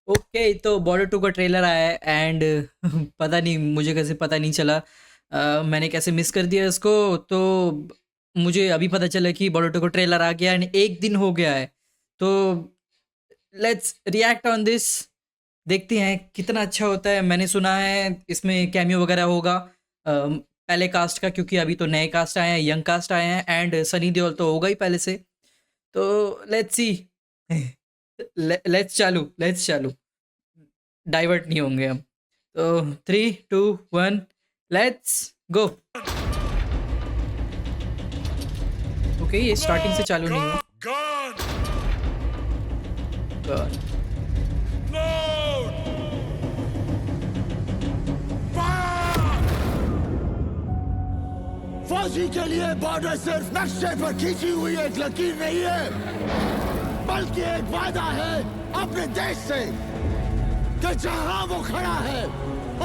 Okay, तो border 2 का trailer आया है एंड पता नहीं मुझे कैसे पता नहीं चला। मैंने कैसे मिस कर दिया इसको। तो मुझे अभी पता चला कि बॉर्डर 2 का ट्रेलर आ गया एंड एक दिन हो गया है। तो लेट्स रिएक्ट ऑन दिस। देखते हैं कितना अच्छा होता है। मैंने सुना है इसमें कैमियो वगैरह होगा पहले कास्ट का, क्योंकि अभी तो नए कास्ट आए हैं, यंग कास्ट आए हैं एंड सनी देओल तो होगा ही पहले से। तो लेट्स सी। लेट्स चालू। डाइवर्ट नहीं होंगे हम। तो 3 2 1 लेट्स गो। ओके, ये स्टार्टिंग से चालू नहीं हुआ। Gun! God. Load! Fire! फौजी के लिए बॉर्डर सिर्फ नक्शे पर खींची हुई एक लकीर नहीं है, बल्कि एक वादा है अपने देश से कि जहां वो खड़ा है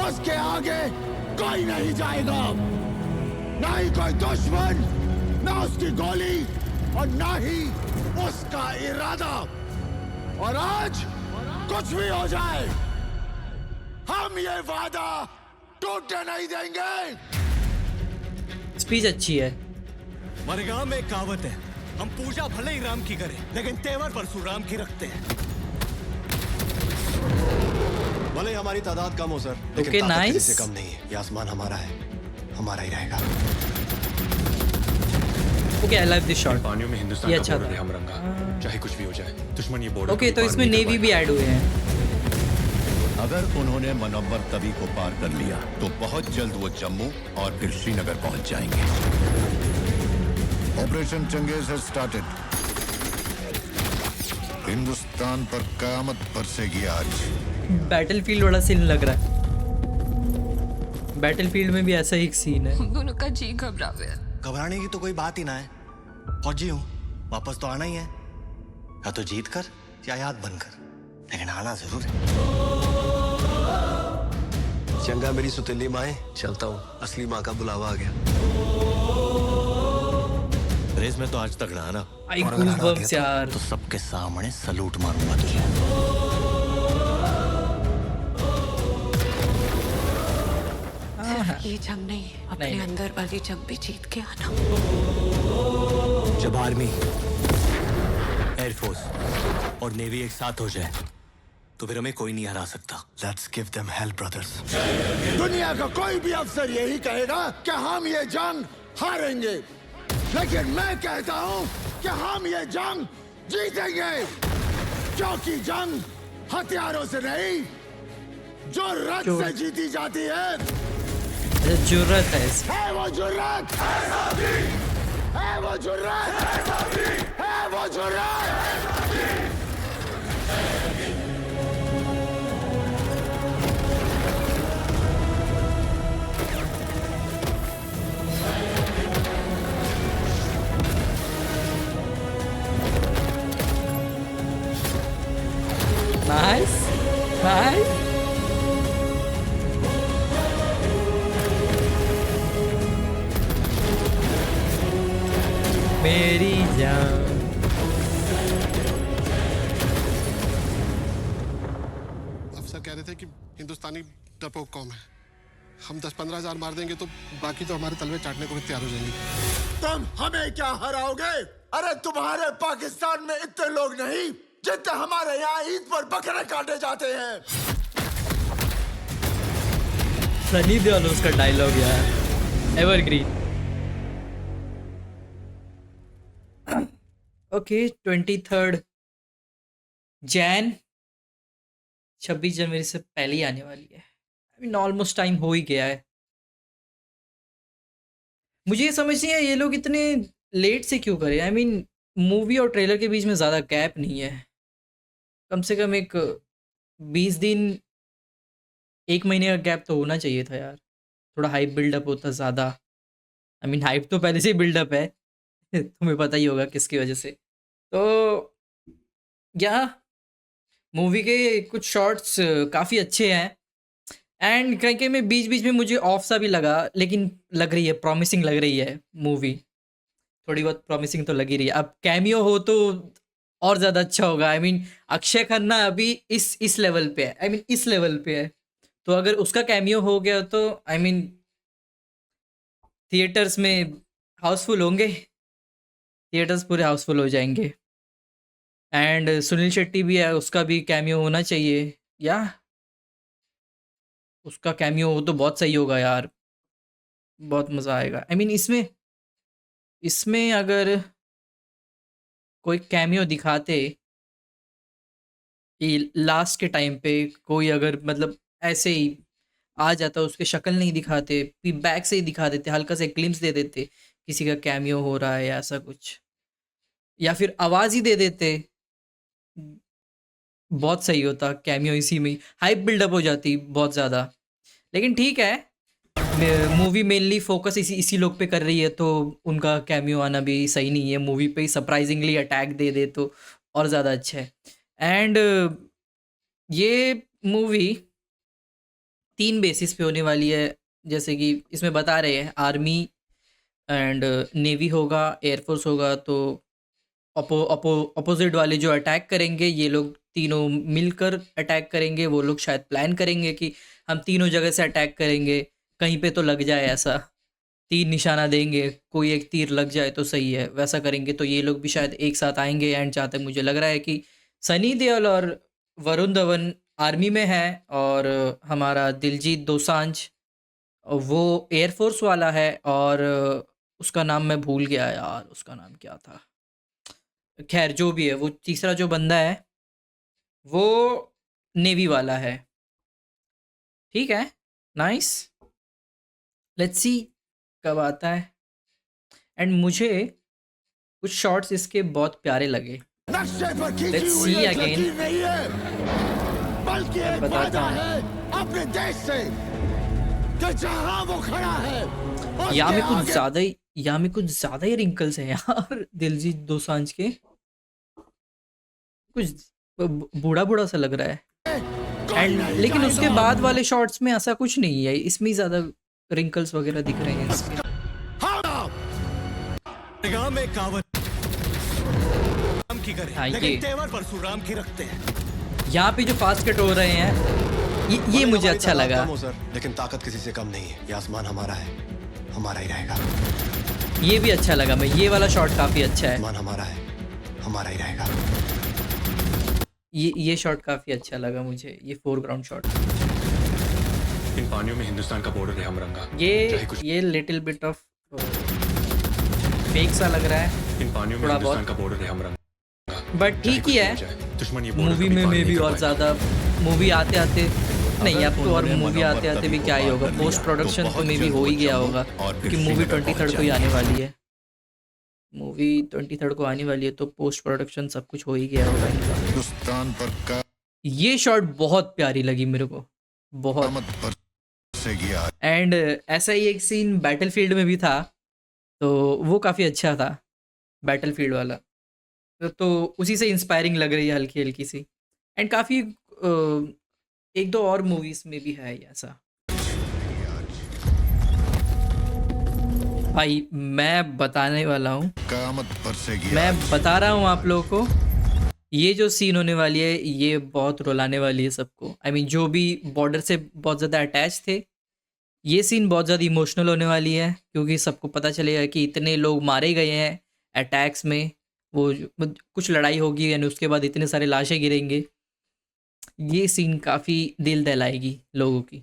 उसके आगे कोई नहीं जाएगा। ना ही कोई दुश्मन, ना उसकी गोली और ना ही उसका इरादा। और आज कुछ भी हो जाए, हम ये वादा टूटने नहीं देंगे। स्पीच अच्छी है। मरगांव में एक कहावत है, हम पूजा भले ही राम की करें लेकिन तेवर परशुराम की रखते हैं। भले ही हमारी तादाद कम हो सर, लेकिन Okay, ताकत nice. किसी से कम नहीं है। ये आसमान हमारा है, हमारा ही रहेगा। Okay, I love this shot. पानियों में हिंदुस्तान ये का अच्छा बॉर्डर था। है हमरंगा, चाहे कुछ भी हो जाए दुश्मन ये बॉर्डर ओके, तो इसमें नेवी भी ऐड हुए हैं। अगर उन्होंने मनव्वर तवी को पार कर लिया तो बहुत जल्द वो जम्मू और फिर श्रीनगर पहुंच जाएंगे। Operation Changez has started. Hindustan पर कयामत बरसेगी आज। बैटलफील्ड वाला सीन लग रहा है। बैटलफील्ड में भी ऐसा ही एक सीन है। हम दोनों का जी घबरा गया। घबराने की तो कोई बात ही ना है। फौजी हूँ, वापस तो आना ही है, या तो जीत कर या याद बनकर, लेकिन आना जरूर है। चंगा मेरी सुतीली माए, चलता हूँ, असली माँ का बुलावा आ गया। रेस में तो आज तक रहा ना, आई और अगर हरा गूज़बम्प्स गया यार। तो सबके सामने सलूट मारूंगा तुझे। सिर्फ ये जंग नहीं, अपने नहीं। अंदर वाली जंग भी जीत के आना। जब आर्मी, एयरफोर्स और नेवी एक साथ हो जाए तो फिर हमें कोई नहीं हरा सकता। Let's give them hello brothers. दुनिया का कोई भी अफसर यही कहेगा कि हम ये जंग हारेंगे, लेकिन मैं कहता हूं कि हम ये जंग जीतेंगे, क्योंकि जंग हथियारों से नहीं, जुर्रत से जीती जाती है। जरूरत है इसकी। है वो जुर्रत, है वो जुर्रत, है वो जुर्रत। Nice nice. मेरी जान। अफसर कह रहे थे कि हिंदुस्तानी डरपोक कौम है, हम 10-15 हजार मार देंगे तो बाकी तो हमारे तलवे चाटने को भी तैयार हो जाएंगे। तुम हमें क्या हराओगे? अरे तुम्हारे पाकिस्तान में इतने लोग नहीं जितने हमारे यहाँ ईद पर बकरे काटे जाते हैं। सनी देओल उसका डायलॉग यार एवरग्रीन। ओके, 23 जैन 26 जनवरी से पहले ही आने वाली है। आई मीन ऑलमोस्ट टाइम हो ही गया है। मुझे ये समझ नहीं है ये लोग इतने लेट से क्यों करें। आई मीन मूवी और ट्रेलर के बीच में ज़्यादा गैप नहीं है। कम से कम एक 20 दिन, एक महीने का गैप तो होना चाहिए था यार। थोड़ा हाइप बिल्डअप होता ज़्यादा। आई मीन हाइप तो पहले से ही बिल्डअप है। तुम्हें पता ही होगा किसकी वजह से। तो या मूवी के कुछ शॉट्स काफ़ी अच्छे हैं एंड कहीं कहीं में बीच बीच में मुझे ऑफ सा भी लगा, लेकिन लग रही है प्रॉमिसिंग लग रही है मूवी। थोड़ी बहुत प्रॉमिसिंग तो लगी रही है। अब कैमियो हो तो और ज़्यादा अच्छा होगा। आई मीन अक्षय खन्ना अभी इस लेवल पे है, आई मीन इस लेवल पे है, तो अगर उसका कैमियो हो गया तो आई मीन थिएटर्स में हाउसफुल होंगे, थिएटर्स पूरे हाउसफुल हो जाएंगे। एंड सुनील शेट्टी भी है, उसका भी कैमियो होना चाहिए, या उसका कैमियो हो तो बहुत सही होगा यार, बहुत मज़ा आएगा। आई मीन इसमें इसमें अगर कोई कैमियो दिखाते कि लास्ट के टाइम पे कोई अगर मतलब ऐसे ही आ जाता, उसके शक्ल नहीं दिखाते, बैक से ही दिखा देते, हल्का से ग्लिम्स दे देते किसी का कैमियो हो रहा है या ऐसा कुछ, या फिर आवाज़ ही दे देते, बहुत सही होता कैमियो, इसी में हाइप बिल्डअप हो जाती बहुत ज़्यादा। लेकिन ठीक है, मूवी मेनली फोकस इसी लोग पे कर रही है, तो उनका कैमियो आना भी सही नहीं है। मूवी पे ही सरप्राइजिंगली अटैक दे दे तो और ज़्यादा अच्छा है। एंड ये मूवी 3 बेसिस पे होने वाली है, जैसे कि इसमें बता रहे हैं आर्मी एंड नेवी होगा, एयरफोर्स होगा, तो अपोजिट वाले जो अटैक करेंगे, ये लोग तीनों मिलकर अटैक करेंगे। वो लोग शायद प्लान करेंगे कि हम तीनों जगह से अटैक करेंगे, कहीं पे तो लग जाए, ऐसा 3 निशाना देंगे, कोई एक तीर लग जाए तो सही है, वैसा करेंगे। तो ये लोग भी शायद एक साथ आएंगे। एंड जहाँ तक मुझे लग रहा है कि सनी देओल और वरुण धवन आर्मी में है, और हमारा दिलजीत दोसांझ वो एयरफोर्स वाला है, और उसका नाम मैं भूल गया यार, उसका नाम क्या था, खैर जो भी है, वो तीसरा जो बंदा है वो नेवी वाला है। ठीक है, नाइस, लेट्स सी कब आता है। एंड मुझे कुछ शॉट्स इसके बहुत प्यारे लगे। नक्शे पर खींची Let's हुई see एक again. लकीर नहीं है, बल्कि एक बताता वादा हूँ। है अपने देश से कि जहां वो खड़ा है यहाँ में उसके कुछ आगे ज़्यादा ही रिंकल्स हैं यार दिलजीत दोसांझ के, कुछ बूढ़ा बूढ़ा सा लग रहा है। कोई एंड नहीं लेकिन उसके जाएगा। बाद वाले शॉट्स में ऐसा कुछ नहीं है, इसमें ही ज़्यादा रिंकल्स वगैरह दिख रहे हैं इसके। हाँ, निगाह में कावत राम की करे, हाँ, ये लेकिन तेवर परशुराम की रखते हैं। यहाँ पे जो फास्ट कट हो रहे हैं, ये मुझे हमारी अच्छा तादाद लगा। कम हो सर, लेकिन ताकत किसी से कम नहीं है। ये आसमान हमारा है, हमारा ही रहेगा। ये भी अच्छा लगा, मैं ये वाला शॉट काफ़ी अच्छा है, आसमान हमारा है, हमारा ही रहेगा। ये शॉट काफ़ी अच्छा लगा मुझे, ये फोरग्राउंड शॉट। इन पानियों में हिंदुस्तान का बॉर्डर है हमरंगा। चाहे कुछ ये लिटिल बिट ऑफ फेक सा लग रहा है, इन पानियों में थोड़ा हिंदुस्तान बहुत, का बॉर्डर है हमरंगा। बट चाहे ठीक कुछ ही भी है। हो जाए, दुश्मन ये border मूवी कभी में पार मे नहीं भी कर और पाएगा। ज़्यादा, मूवी आते आते नहीं, अब तो, और उन्होंने मूवी आते मनोबल आते भी तभी क्या ही को होगा, पार कर पोस्ट लिया, प्रोडक्शन तो बहुत मे भी जल्द हो ही वो गया जम्मू होगा, और फिर क्योंकि मूवी श्रीनगर 23rd को ही पहुंच आने वाली है। मूवी 23rd को आने वाली है, तो पोस्ट प्रोडक्शन सब कुछ हो ही गया होगा इनका। हिंदुस्तान पर ये शॉट बहुत प्यारी लगी मेरे को, बहुत। कामत पर से गया। एंड ऐसा ही एक सीन बैटलफील्ड में भी था, तो वो काफ़ी अच्छा था, बैटलफील्ड वाला, तो उसी से इंस्पायरिंग लग रही है हल्की हल्की सी। एंड काफ़ी एक दो और मूवीज़ में भी है ये ऐसा। भाई मैं बताने वाला हूँ, कामत पर से गया। मैं बता रहा हूँ आप लोगों को, ये जो सीन होने वाली है ये बहुत रुलाने वाली है सबको। आई मीन जो भी बॉर्डर से बहुत ज़्यादा अटैच थे, ये सीन बहुत ज़्यादा इमोशनल होने वाली है, क्योंकि सबको पता चलेगा कि इतने लोग मारे गए हैं अटैक्स में, कुछ लड़ाई होगी यानी उसके बाद इतने सारे लाशें गिरेंगे। ये सीन काफ़ी दिल दहलाएगी लोगों की।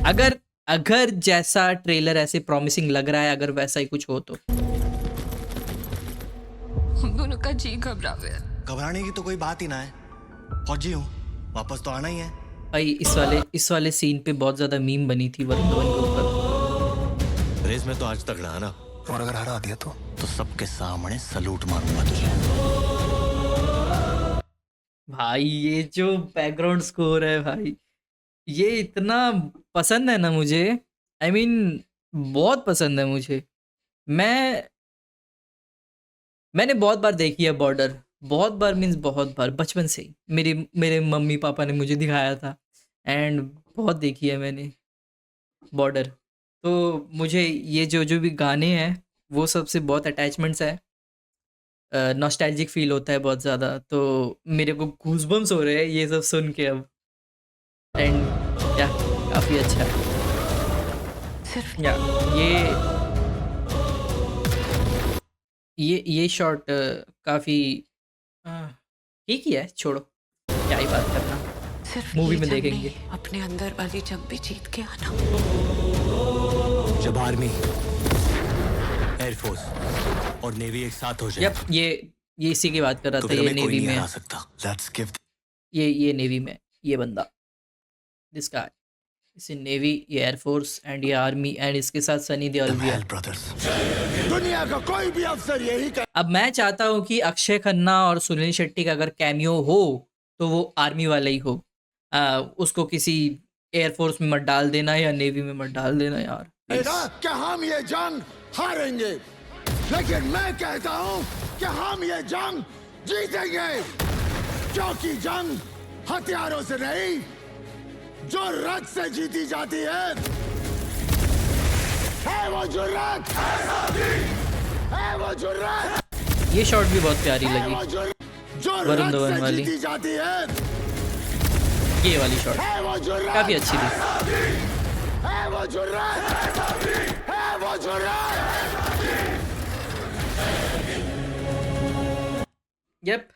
अगर अगर जैसा ट्रेलर ऐसे प्रॉमिसिंग लग रहा है, अगर वैसा ही कुछ हो तो। हम दोनों का जी घबरा गया। घबराने की तो कोई बात ही ना है, फौजी हूँ, वापस तो आना ही है। भाई इस वाले सीन पे बहुत ज़्यादा मीम बनी थी वरुण धवन के ऊपर। रेस में तो आज तक रहा ना, और अगर हरा दिया तो सबके सामने सलूट मारूंगा तुझे। भाई ये जो बैकग्राउंड स्कोर है भाई, ये इतना पसंद है ना मुझे, आई मीन बहुत पसंद है मुझे। मैंने बहुत बार देखी है बॉर्डर, बहुत बार मीन्स बहुत बार, बचपन से ही मेरे मम्मी पापा ने मुझे दिखाया था, एंड बहुत देखी है मैंने बॉर्डर। तो मुझे ये जो जो भी गाने हैं वो सबसे बहुत अटैचमेंट्स है। नॉस्टैल्जिक फील होता है बहुत ज़्यादा, तो मेरे को गूज़बम्प्स हो रहे हैं ये सब सुन के अब। एंड या काफ़ी अच्छा है। सिर्फ या ये शॉट काफ़ी ठीक ही है, छोड़ो क्या ही बात करना, सिर्फ मूवी ये में जंग देखेंगे। नहीं, अपने अंदर वाली जंग भी जीत के आना। जब आर्मी, एयरफोर्स और नेवी एक साथ हो जाए यप ये इसी की बात कर रहा तो था, फिर ये हमें कोई नेवी नहीं में हरा है। सकता। लेट्स गिव ये नेवी में है, ये बंदा, दिस गाय इस नेवी, ये एयरफोर्स एंड ये आर्मी, एंड इसके साथ सनी देओल देम भी है। Help brothers. दुनिया का कोई भी अफसर यही अब मैं चाहता हूँ कि अक्षय खन्ना और सुनील शेट्टी का अगर कैमियो हो तो वो आर्मी वाला ही हो। उसको किसी एयरफोर्स में मत डाल देना या नेवी में मत डाल देना यार। कहेगा कि हम ये जंग हारेंगे, लेकिन मैं कहता हूं कि हम ये जंग जीतेंगे, क्योंकि जंग हथियारों से नहीं, जुर्रत से जीती जाती है वो जुर्रत, है वो जुर्रत, ये शॉट भी बहुत प्यारी है लगी, वो वरुण जुर्रत धवन से वाली। जीती जाती है ये वाली शॉट वो जुर्रत, काफी अच्छी थी। है वो जुर्रत, है वो जुर्रत। यप,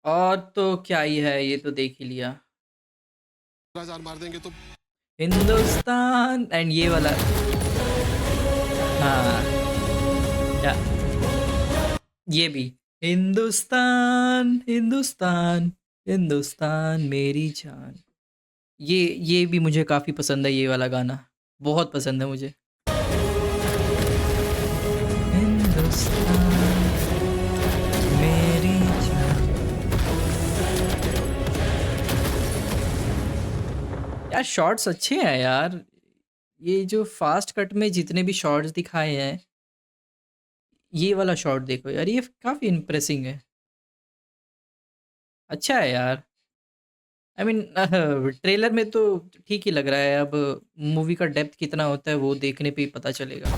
और तो क्या ही है, ये तो देख ही लिया। 15,000 मार देंगे तो हिंदुस्तान एंड ये वाला, हाँ या ये भी, हिंदुस्तान हिंदुस्तान हिंदुस्तान मेरी जान, ये भी मुझे काफ़ी पसंद है, ये वाला गाना बहुत पसंद है मुझे। हिंदुस्तान मेरी जान। यार शॉट्स अच्छे हैं यार, ये जो फास्ट कट में जितने भी शॉट्स दिखाए हैं, ये वाला शॉट देखो यार, ये काफ़ी इम्प्रेसिंग है, अच्छा है यार। आई मीन ट्रेलर में तो ठीक ही लग रहा है, अब मूवी का डेप्थ कितना होता है वो देखने पे ही पता चलेगा।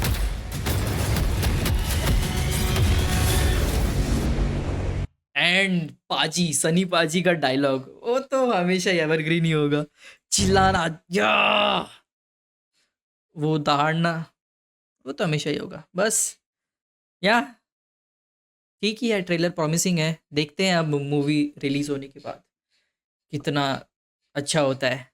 एंड पाजी, सनी पाजी का डायलॉग वो तो हमेशा एवरग्रीन ही होगा, चिल्लाना या वो दहाड़ना, वो तो हमेशा ही होगा बस। या ठीक ही है, ट्रेलर प्रॉमिसिंग है, देखते हैं अब मूवी रिलीज होने के बाद कितना अच्छा होता है।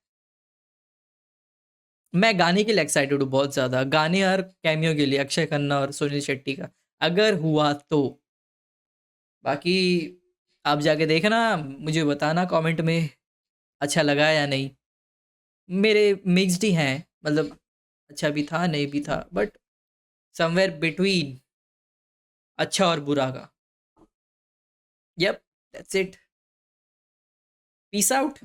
मैं गाने के लिए एक्साइटेड हूँ बहुत ज़्यादा, गाने और कैमियो के लिए अक्षय खन्ना और सुनील शेट्टी का, अगर हुआ तो। बाकी आप जाके देखना, मुझे बताना कमेंट में अच्छा लगा या नहीं। मेरे मिक्स्ड ही हैं, मतलब अच्छा भी था नहीं भी था, बट समवेयर बिटवीन अच्छा और बुरा का। Yup, that's it, peace out.